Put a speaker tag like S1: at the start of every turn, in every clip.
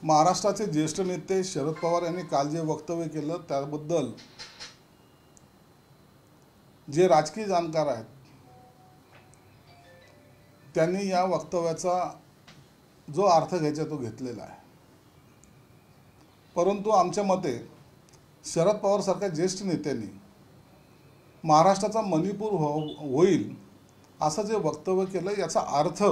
S1: महाराष्ट्राचे ज्येष्ठ नेते शरद पवार यांनी काल जे वक्तव्य केलं त्याबद्दल जे राजकीय जाणकार आहेत त्यांनी या वक्तव्याचा जो अर्थ घ्यायचा तो घेतलेला आहे। परंतु आमच्या मते शरद पवार सारख्या ज्येष्ठ नेत्यांनी महाराष्ट्राचा मणिपूर होईल असं जे वक्तव्य केलं याचा अर्थ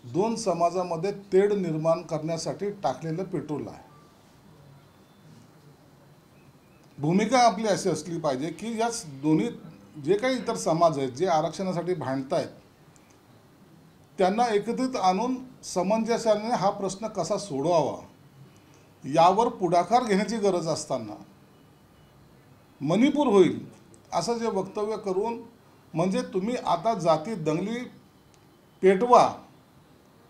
S1: दोन समाजामध्ये तेढ निर्माण करण्यासाठी टाकलेलं पेट्रोल आहे। भूमिका आपली अशी असली पाहिजे की या दोन्ही जे काही इतर समाज आहेत जे आरक्षणासाठी भांडतायत त्यांना एकत्रित आणून समंजसाने हा प्रश्न कसा सोडवावा यावर पुढाकार घेण्याची गरज असताना मणिपूर होईल असं जे वक्तव्य करून म्हणजे तुम्ही आता जाती दंगली पेटवा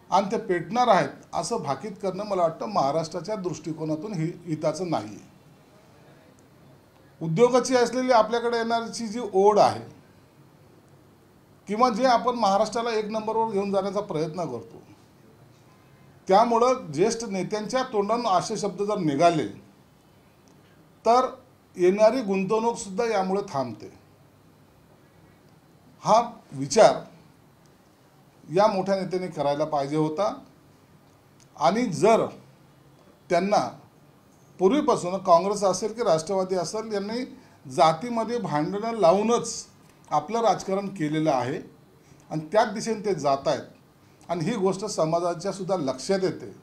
S1: आणि ते पेटणार आहेत असं भाकीत करणं मला वाटतं महाराष्ट्राच्या दृष्टिकोनातून हिताचं नाही आहे। उद्योगाची असलेली आपल्याकडे येणारीची जी ओढ आहे किंवा जे आपण महाराष्ट्राला एक नंबरवर घेऊन जाण्याचा प्रयत्न करतो त्यामुळं ज्येष्ठ नेत्यांच्या तोंडातून असे शब्द जर निघाले तर येणारी गुंतवणूकसुद्धा यामुळे थांबते। हा विचार या मोठ्या नेत्यांनी करायला पाहिजे होता आणि जर त्यांना पूर्वीपासून काँग्रेस असेल की राष्ट्रवादी असेल यांनी जातीमध्ये भांडणं लावूनच आपलं राजकारण केलेलं आहे आणि त्याच दिशेने ते जात आहेत आणि ही गोष्ट समाजाच्या सुद्धा लक्षात येते।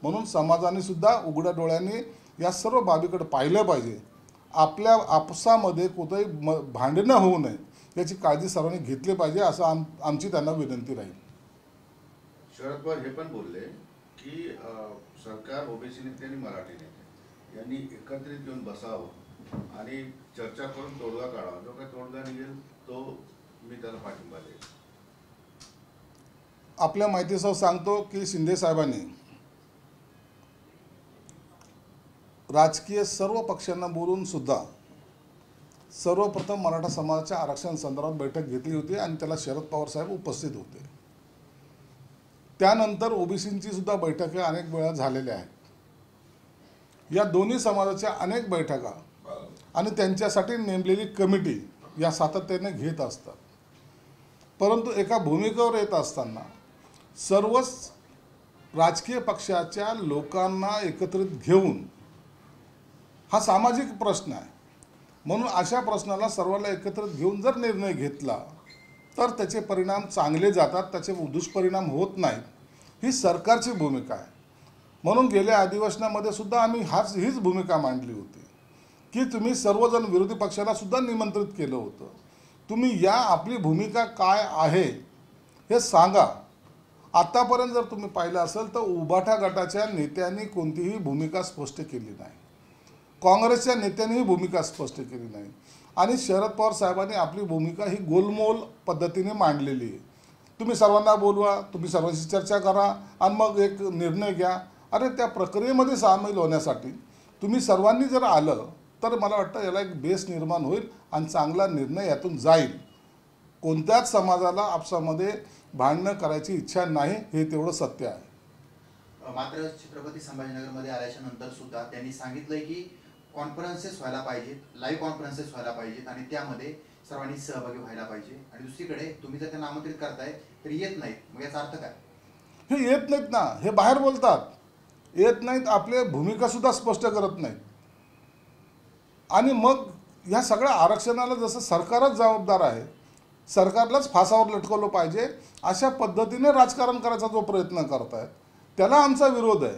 S1: म्हणून समाजाने सुद्धा उघड्या डोळ्यांनी या सर्व बाबीकडे पाहिलं पाहिजे। आपल्या आपसामध्ये कोणतंही भांडणं होऊ नये याची काळजी सर्वांनी घेतली पाहिजे असं आमची त्यांना विनंती राहील।
S2: शरद पवार हे पण बोलले की सरकार ओबीसी नेते आणि मराठी नेते यांनी एकत्रित येऊन बसावं आणि चर्चा करून तोडगा काढावा, जो काही तोडगा निघेल तो मी त्याला पाठिंबा देईल।
S1: आपल्या माहितीसह सांगतो की शिंदे साहेबांनी राजकीय सर्व पक्षांना बोलून सुद्धा सर्वप्रथम मराठा समाजाच्या आरक्षण संदर्भात बैठक घेतली होती आणि त्याला शरद पवार साहेब उपस्थित होते। त्यानंतर ओबीसींची सुद्धा बैठका अनेक वेळा झालेल्या आहेत। या दोन्ही समाजाच्या अनेक बैठका आणि त्यांच्यासाठी नेमलेली कमिटी या सातत्याने घेत असतात। परंतु एका भूमिकेवर येत असताना सर्वच राजकीय पक्षाच्या लोकांना एकत्रित घेऊन हा सामाजिक प्रश्न आहे म्हणून अशा प्रश्नाला सर्वांना एकत्रित घेऊन जर निर्णय घेतला तर त्याचे परिणाम चांगले जातात, त्याचे दुष्परिणाम होत नाहीत। ही सरकारची भूमिका आहे। म्हणून गेल्या अधिवेशनामध्ये सुद्धा आम्ही हीच भूमिका मांडली होती की तुम्ही सर्वजण विरोधी पक्षाला सुद्धा निमंत्रित केलं होतं, तुम्ही या आपली भूमिका काय आहे हे सांगा। आतापर्यंत जर तुम्ही पाहिलं असेल तर उभाटा गटाच्या नेत्यांनी कोणतीही भूमिका स्पष्ट केली नाही, काँग्रेसच्या नेत्यांनीही भूमिका स्पष्ट केली नाही आणि शरद पवार साहेबांनी आपली भूमिका ही गोलमोल पद्धतीने मांडलेली आहे। तुम्ही सर्वांना बोलवा, तुम्ही सर्वांशी चर्चा करा आणि मग एक निर्णय घ्या। अरे त्या प्रक्रियेमध्ये सामील होण्यासाठी तुम्ही सर्वांनी जर आलं तर मला वाटतं याला एक बेस निर्माण होईल आणि चांगला निर्णय यातून जाईल। कोणत्याच समाजाला आपसामध्ये भांडणं करायची इच्छा नाही हे तेवढं सत्य आहे।
S3: मात्र छत्रपती संभाजीनगरमध्ये आल्याच्या नंतर सुद्धा त्यांनी सांगितलंय की कॉन्फरन्सेस व्हायला पाहिजेत, लाईव्ह कॉन्फरन्सेस व्हायला पाहिजेत आणि त्यामध्ये सर्वांनी सहभागी व्हायला पाहिजे। आणि दुसरीकडे तुम्ही जर त्यांना आमंत्रित करताय तर येत नाहीत, मग याचा अर्थ काय?
S1: हे येत नाहीत ना, हे बाहेर बोलतात, येत नाहीत, आपले भूमिका सुद्धा स्पष्ट करत नाहीत आणि मग ह्या सगळ्या आरक्षणाला जसं सरकारच जबाबदार आहे, सरकारलाच फासावर लटकवलं पाहिजे अशा पद्धतीने राजकारण करायचा जो प्रयत्न करतायत त्याला आमचा विरोध आहे।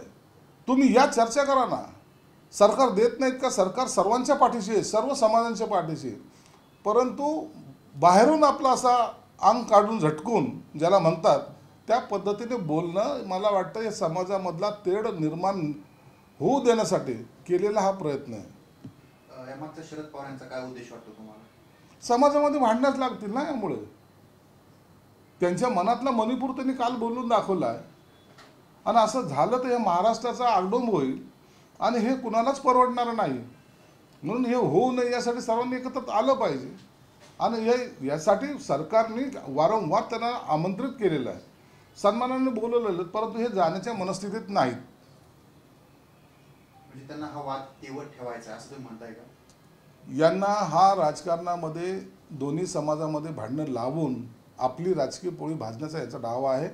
S1: तुम्ही या चर्चा करा ना, सरकार देत नाहीत का? सरकार सर्वांच्या पाठीशी आहे, सर्व समाजांच्या पाठीशी आहे, परंतु बाहेरून आपला असा अंग काढून झटकून ज्याला म्हणतात त्या पद्धतीने बोलणं मला वाटतं हे समाजामधला तेढ निर्माण होऊ देण्यासाठी केलेला हा प्रयत्न आहे।
S3: यामागचा शरद पवार यांचा काय उद्देश वाटतो तुम्हाला?
S1: समाजामध्ये भांडणच लागतील ना यामुळे। त्यांच्या मनातला मणिपूर त्यांनी काल बोलून दाखवला आहे आणि असं झालं तर हे महाराष्ट्राचा आगडोंब होईल आणि हे कुणालाच परवडणार नाही। म्हणून हे होऊ नये यासाठी सर्वांनी एकत्र आलं पाहिजे आणि यासाठी सरकारने वारंवार त्यांना आमंत्रित केलेलं आहे, सन्मानाने बोलवलेलं, परंतु हे जाण्याच्या मनस्थितीत नाहीत।
S3: म्हणजे त्यांना हा वाद तेवत ठेवायचा असं तुम्ही म्हणताय का?
S1: यांना हा राजकारणामध्ये दोन्ही समाजामध्ये भांडणं लावून आपली राजकीय पोळी भाजण्याचा याचा डाव आहे.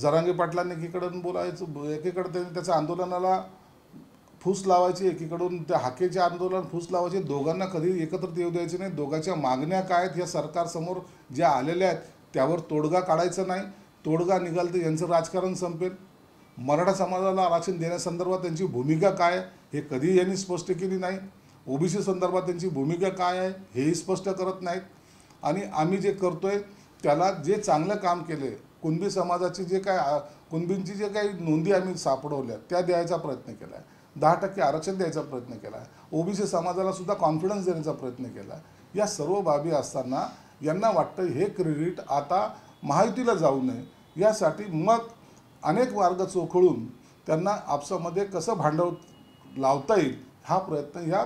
S1: जरांगे पाटलांनी एकीकडून बोलायचं, एकीकडे त्यांनी त्याच्या आंदोलनाला फूस लावायची, एकीकडून त्या हाकेचे आंदोलन फूस लावायचे. दोघांना कधी एकत्रित येऊ द्यायचे नाही. दोघांच्या मागण्या काय आहेत या सरकारसमोर ज्या आलेल्या आहेत त्यावर तोडगा काढायचा नाही. तोडगा निघाल तर यांचं राजकारण संपेल. मराठा समाजाला आरक्षण देण्यासंदर्भात त्यांची भूमिका काय हे कधी यांनी स्पष्ट केली नाही. ओबीसी संदर्भात त्यांची भूमिका काय आहे हेही स्पष्ट करत नाहीत. आणि आम्ही जे करतोय त्याला जे चांगलं काम केले, कुणबी समाजाची जे काय कुणबींची जे काही नोंदी आम्ही सापडवल्या त्या द्यायचा प्रयत्न केला आहे. 10% आरक्षण द्यायचा प्रयत्न केला आहे. ओबीसी समाजाला सुद्धा कॉन्फिडन्स देण्याचा प्रयत्न केला. या सर्व बाबी असताना यांना वाटतं हे क्रेडिट आता महायुतीला जाऊ नये यासाठी मग अनेक मार्ग चोखळून त्यांना आपसामध्ये कसं भांडव लावता येईल हा प्रयत्न या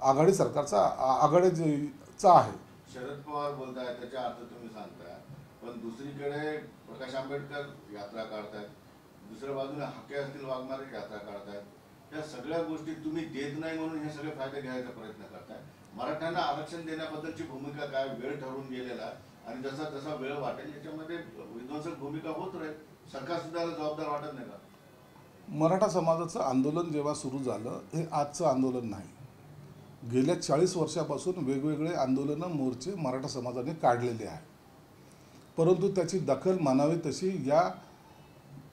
S1: आघाडी सरकारचा आघाडीचा आहे.
S2: शरद पवार बोलताय त्याचा अर्थ तुम्ही सांगताय, पण दुसरीकडे प्रकाश आंबेडकर यात्रा काढतायत, दुसऱ्या बाजूला हाके असतील वाघमारे यात्रा काढतायत. या सगळ्या गोष्टी तुम्ही देत नाही म्हणून हे सगळे फायदे घ्यायचा प्रयत्न करताय. मराठ्यांना आरक्षण देण्याबद्दलची भूमिका काय, वेळ ठरवून गेलेला आहे आणि जसा जसा वेळ वाटेल याच्यामध्ये विध्वंसक भूमिका होत राहील. सरकार सुद्धा जबाबदार वाटत नाही का?
S1: मराठा समाजाचं आंदोलन जेव्हा सुरू झालं हे आजचं आंदोलन नाही. गेल्या 40 वर्षापासून वेगवेगळे आंदोलनं मोर्चे मराठा समाजाने काढलेले आहे. परंतु त्याची दखल मानावी तशी या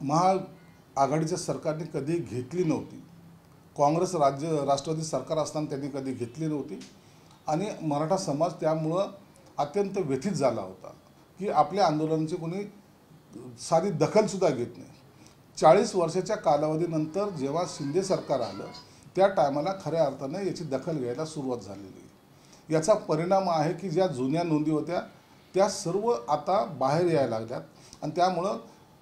S1: महाआघाडीच्या सरकारने कधी घेतली नव्हती. काँग्रेस राष्ट्रवादी सरकार असताना त्यांनी कधी घेतली नव्हती. आणि मराठा समाज त्यामुळं अत्यंत व्यथित झाला होता की आपल्या आंदोलनाची कोणी साधी दखलसुद्धा घेत नाही. 40 वर्षाच्या कालावधीनंतर जेव्हा शिंदे सरकार आलं त्या टायमाला खऱ्या अर्थाने याची दखल घ्यायला सुरुवात झालेली. याचा परिणाम आहे की ज्या जुन्या नोंदी होत्या त्या सर्व आता बाहेर यायला लागल्यात. आणि त्यामुळं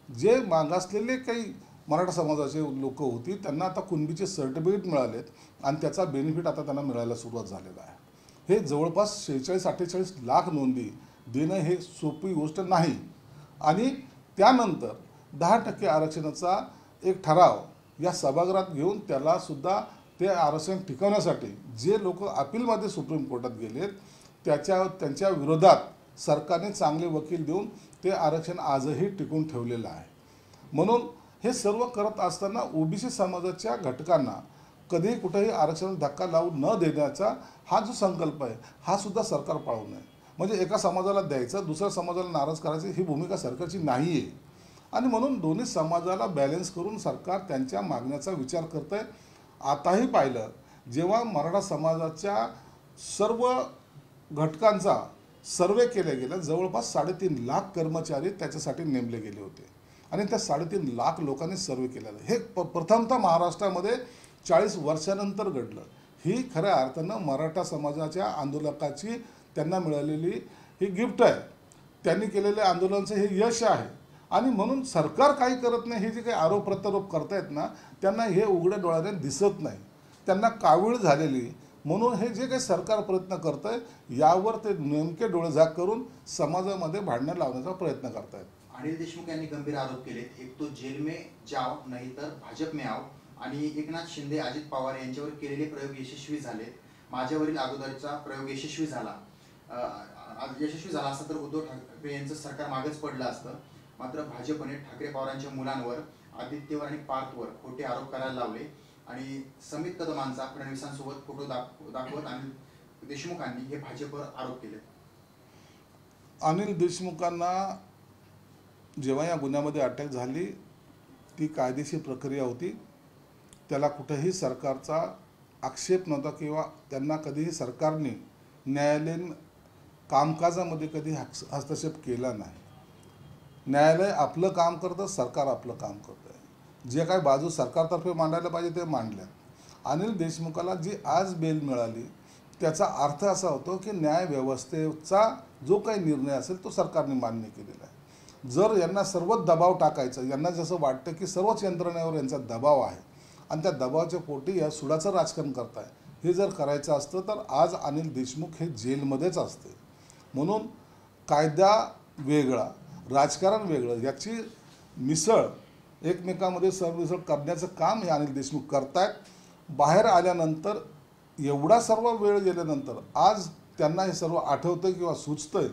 S1: जे मागासलेले काही मराठा समाजाचे लोक होती त्यांना आता कुणबीचे सर्टिफिकेट मिळालेत आणि त्याचा बेनिफिट आता त्यांना मिळायला सुरुवात झालेला आहे. हे जवळपास 46-48 लाख नोंदी देणं हे सोपी गोष्ट नाही. आणि त्यानंतर 10% आरक्षणाचा एक ठराव या सभागृहात घेऊन त्याला सुद्धा ते आरक्षण टिकवण्यासाठी जे लोक अपीलमध्ये सुप्रीम कोर्टात गेलेत त्यांच्या विरोधात सरकारने चांगले वकील देऊन ते आरक्षण आजही टिकवून ठेवलेलं आहे. म्हणून हे सर्व करत असताना ओबीसी समाजाच्या घटकांना कधीही कुठेही आरक्षणाला धक्का लावू न देण्याचा हा जो संकल्प आहे हा सुद्धा सरकार पाळू नये. म्हणजे एका समाजाला द्यायचं दुसऱ्या समाजाला नाराज करायची ही भूमिका सरकारची नाही आहे. आणि म्हणून दोन्ही समाजाला बॅलन्स करून सरकार त्यांच्या मागण्याचा विचार करतं आहे. आताही पाहिलं जेव्हा मराठा समाजाच्या सर्व घटकांचा सर्वे केला गेला जवळपास 3.5 लाख कर्मचारी त्याच्यासाठी नेमले गेले होते आणि त्या 3.5 लाख लोकांनी सर्वे केलेलं हे प्रथमतः महाराष्ट्रामध्ये 40 वर्षानंतर घडलं. ही खऱ्या अर्थानं मराठा समाजाच्या आंदोलकाची त्यांना मिळालेली ही गिफ्ट आहे. त्यांनी केलेल्या आंदोलनाचं हे यश आहे. आणि म्हणून सरकार काही करत नाही हे जे काही आरोप प्रत्यारोप करतायत ना त्यांना हे उघड्या डोळ्याने दिसत नाही. त्यांना कावीळ झालेली म्हणून हे जे काही सरकार प्रयत्न करतं आहे यावर ते नेमके डोळेझाक करून समाजामध्ये भांडणं लावण्याचा प्रयत्न करतायत.
S3: अनिल देशमुख यांनी गंभीर आरोप केलेत. एक तो जेल में जाओ नाही तर भाजप में आओ. आणि एकनाथ शिंदे अजित पवार यांच्यावर केलेले प्रयोग यशस्वी झालेत. माझ्यावरील अगोदरचा प्रयोग यशस्वी झाला. यशस्वी झाला असता तर उद्धव ठाकरे यांचं सरकार मागच पडलं असतं. मात्र भाजपने ठाकरे पवारांच्या मुलांवर आदित्यवर आणि पार्थवर खोटे आरोप करायला लावले आणि समित कदमांचा फडणवीसांसोबत फोटो दाखवत अनिल देशमुखांनी हे भाजपवर आरोप केले.
S1: अनिल देशमुखांना जेव्हा या गुन्ह्यामध्ये अटक झाली ती कायदेशीर प्रक्रिया होती. त्याला कुठेही सरकारचा आक्षेप नव्हता किंवा त्यांना कधीही सरकारने न्यायालयीन कामकाजामध्ये कधी हस्तक्षेप केला नाही. न्यायालय आपलं काम करतं, सरकार आपलं काम करतं आहे. जे काही बाजू सरकारतर्फे मांडायला पाहिजे ते मांडल्या. अनिल देशमुखाला जी आज बेल मिळाली त्याचा अर्थ असा होतो की न्यायव्यवस्थेचा जो काही निर्णय असेल तो सरकारने मान्य केलेला आहे. जर यांना सर्वच दबाव टाकायचं, यांना जसं वाटतं की सर्वच यंत्रणेवर यांचा दबाव आहे आणि त्या दबावाच्या पोटी या सुडाचं राजकारण करताय हे जर करायचं असतं तर आज अनिल देशमुख हे जेलमध्येच असते. म्हणून कायदा वेगळा राजकारण वेगळं याची मिसळ एकमेकांमध्ये सरमिसळ करण्याचं काम हे अनिल देशमुख करतायत. बाहेर आल्यानंतर एवढा सर्व वेळ गेल्यानंतर आज त्यांना हे सर्व आठवतं किंवा सुचतंय,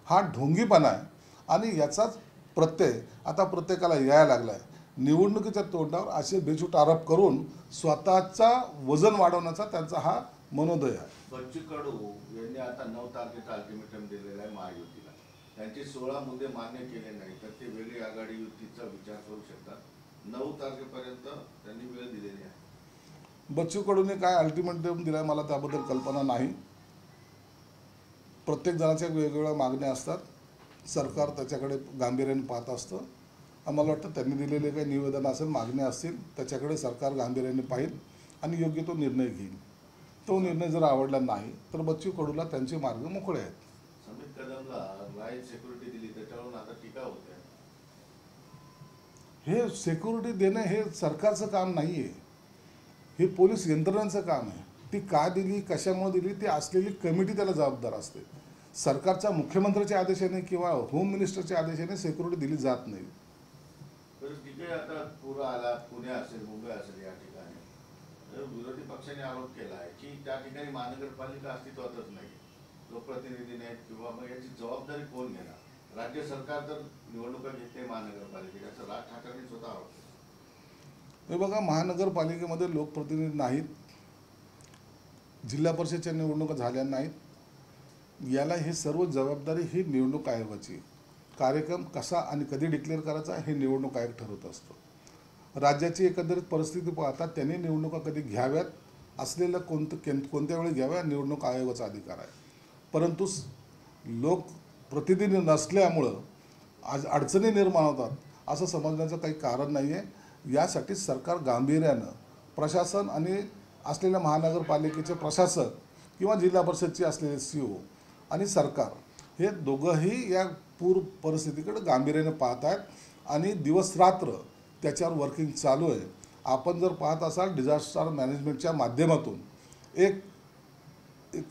S1: हा ढोंगीपणा आहे. आणि याचाच प्रत्यय आता प्रत्येकाला यायला लागला आहे. निवडणुकीच्या तोंडावर असे बेछूट आरोप करून स्वतःचा वजन वाढवण्याचा त्यांचा हा मनोदय आहे.
S2: बच्चू कडू यांनी आता 9 तारखेचा अल्टिमेटम दिलेला आहे महायुतीला. त्यांचे 16 मुद्दे मान्य केले नाही तर ते वेगळी आघाडी युतीचा विचार करू शकतात. 9 तारखेपर्यंत त्यांनी वेळ दिलेली आहे.
S1: बच्चू कडूने काय अल्टिमेटम दिलाय मला त्याबद्दल कल्पना नाही. प्रत्येक जणाच्या वेगवेगळ्या मागण्या असतात. सरकार त्याच्याकडे गांभीर्याने पाहत असतं. आम्हाला वाटतं त्यांनी दिलेले काही निवेदन असेल, मागण्या असतील, त्याच्याकडे सरकार गांभीर्याने पाहिल आणि योग्य तो निर्णय घेईल. तो निर्णय जर आवडला नाही तर बच्चू कडूला त्यांचे मार्ग मोकळे आहेत.
S2: समीर कदमला राईट सिक्युरिटी दिली त्याच्यावरून आता टीका होते.
S1: हे सिक्युरिटी देणं हे सरकारचं काम नाही आहे. हे पोलीस यंत्रणांचं काम आहे. ती का दिली, कशामुळे दिली, ती असलेली कमिटी त्याला जबाबदार असते. सरकारच्या मुख्यमंत्र्याच्या आदेशाने किंवा होम मिनिस्टरच्या आदेशाने सिक्युरिटी दिली जात नाही.
S2: तर तिथे आता पूर आला, पुणे असेल, मुंबई असेल, या ठिकाणी विरोधी पक्षाने आरोप केला आहे की त्या ठिकाणी महानगरपालिका अस्तित्वातच नाही, लोकप्रतिनिधी नाहीत किंवा मग याची जबाबदारी कोण घेणार? राज्य सरकार तर निवडणुका घेते महानगरपालिकेचा, राज ठाकरेंनी स्वतः आरोप केला.
S1: हे बघा, महानगरपालिकेमध्ये लोकप्रतिनिधी नाहीत, जिल्हा परिषदच्या निवडणुका झाल्या नाहीत. याला ही सर्व जबाबदारी ही निवडणूक आयोगाची. कार्यक्रम कसा आणि कधी डिक्लेअर करायचा हे निवडणूक आयोग ठरवत असतो. राज्याची एकंदरीत परिस्थिती पाहता त्यांनी निवडणुका कधी घ्याव्यात, असलेलं कोणत्या वेळी घ्याव्या, निवडणूक आयोगाचा अधिकार आहे. परंतु लोकप्रतिनिधी नसल्यामुळं आज अडचणी निर्माण होतात असं समजण्याचं काही कारण नाही आहे. यासाठी सरकार गांभीर्यानं प्रशासन आणि असलेल्या महानगरपालिकेचे प्रशासक किंवा जिल्हा परिषदचे असलेले CO आणि सरकार हे दोघंही या पूर परिस्थितीकडे गांभीर्याने पाहत आहेत आणि दिवस रात्र त्याच्यावर वर्किंग चालू आहे. आपण जर पाहत असाल डिझास्टर मॅनेजमेंटच्या माध्यमातून एक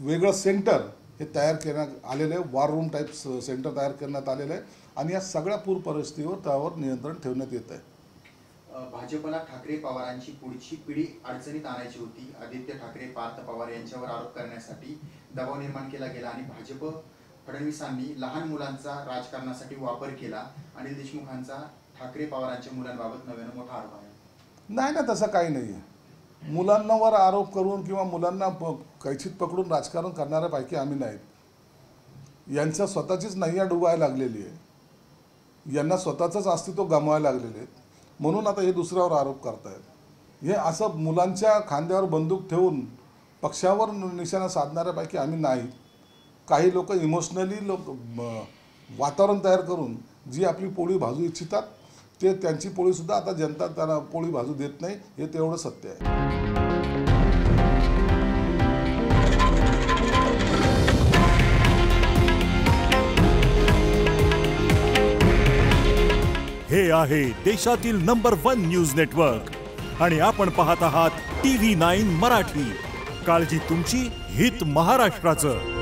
S1: वेगळं सेंटर हे तयार करण्यात आलेलं आहे. वॉर रूम टाईप सेंटर तयार करण्यात आलेलं आहे आणि या सगळ्या पूर परिस्थितीवर त्यावर नियंत्रण ठेवण्यात येत आहे.
S3: भाजपला ठाकरे पवारांची पुढची पिढी अडचणीत आणायची होती. आदित्य ठाकरे, पार्थ पवार यांच्यावर आरोप करण्यासाठी दबाव निर्माण केला गेला आणि भाजप फडणवीसांनी लहान मुलांचा राजकारणासाठी वापर केला. अनिल देशमुखांचा ठाकरे पवारांच्या मुलांबाबत नव्यानं मोठा आरोप आहे. नाही
S1: ना, तसं काही नाही आहे. मुलांवर आरोप करून किंवा मुलांना कैचीत पकडून राजकारण करणाऱ्यापैकी आम्ही नाहीत. यांच्या स्वतःचीच नैया डुबायला लागलेली आहे. यांना स्वतःचंच अस्तित्व गमवायला लागलेले आहेत. म्हणून आता हे दुसऱ्यावर आरोप करतायत. हे असं मुलांच्या खांद्यावर बंदूक ठेवून पक्षावर निशाणा साधणाऱ्यापैकी आम्ही नाही. काही लोक इमोशनली वातावरण तयार करून जी आपली पोळी भाजू इच्छितात ते त्यांची पोळीसुद्धा आता जनता त्यांना पोळी भाजू देत नाही, हे तेवढं सत्य आहे.
S4: हे आहे देशातील नंबर 1 न्यूज नेटवर्क आणि आपण पाहत आहात TV9 मराठी. काळजी तुमची, हित महाराष्ट्राचं.